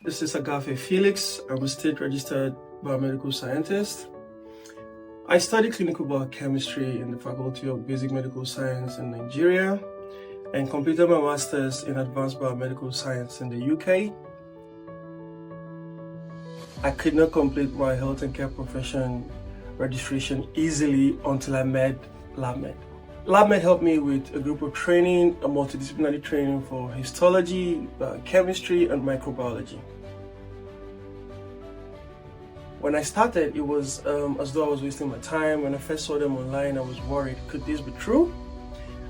This is Agafe Felix. I'm a state-registered biomedical scientist. I study clinical biochemistry in the Faculty of Basic Medical Science in Nigeria and completed my master's in Advanced Biomedical Science in the UK. I could not complete my health and care profession registration easily until I met LabmedExpert. LabmedExpert helped me with a group of training, a multidisciplinary training for histology, chemistry, and microbiology. When I started, it was as though I was wasting my time. When I first saw them online, I was worried, could this be true?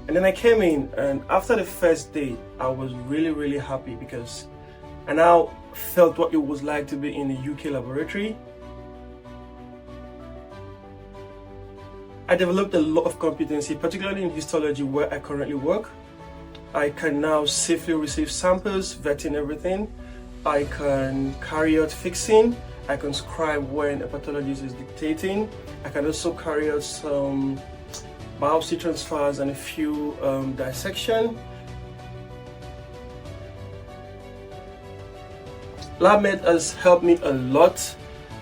And then I came in, and after the first day, I was really happy because I now felt what it was like to be in a UK laboratory. I developed a lot of competency, particularly in histology where I currently work. I can now safely receive samples, vetting everything. I can carry out fixing. I can scribe when a pathologist is dictating. I can also carry out some biopsy transfers and a few dissection. LabmedExpert has helped me a lot.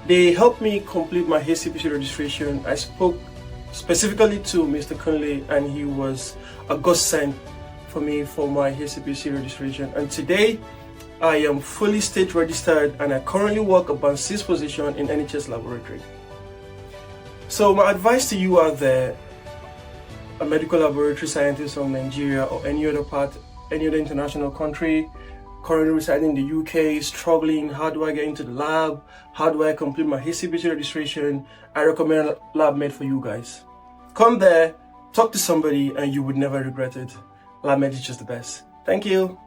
They helped me complete my HCPC registration. I spoke specifically to Mr. Kunle, and he was a godsend for me for my HCPC registration. And today, I am fully state registered and I currently work a band 6 position in NHS laboratory. So my advice to you out there, a medical laboratory scientist from Nigeria or any other international country, currently residing in the UK, struggling, how do I get into the lab? How do I complete my HCPC registration? I recommend LabmedExpert for you guys. Come there, talk to somebody, and you would never regret it. LabmedExpert is just the best. Thank you.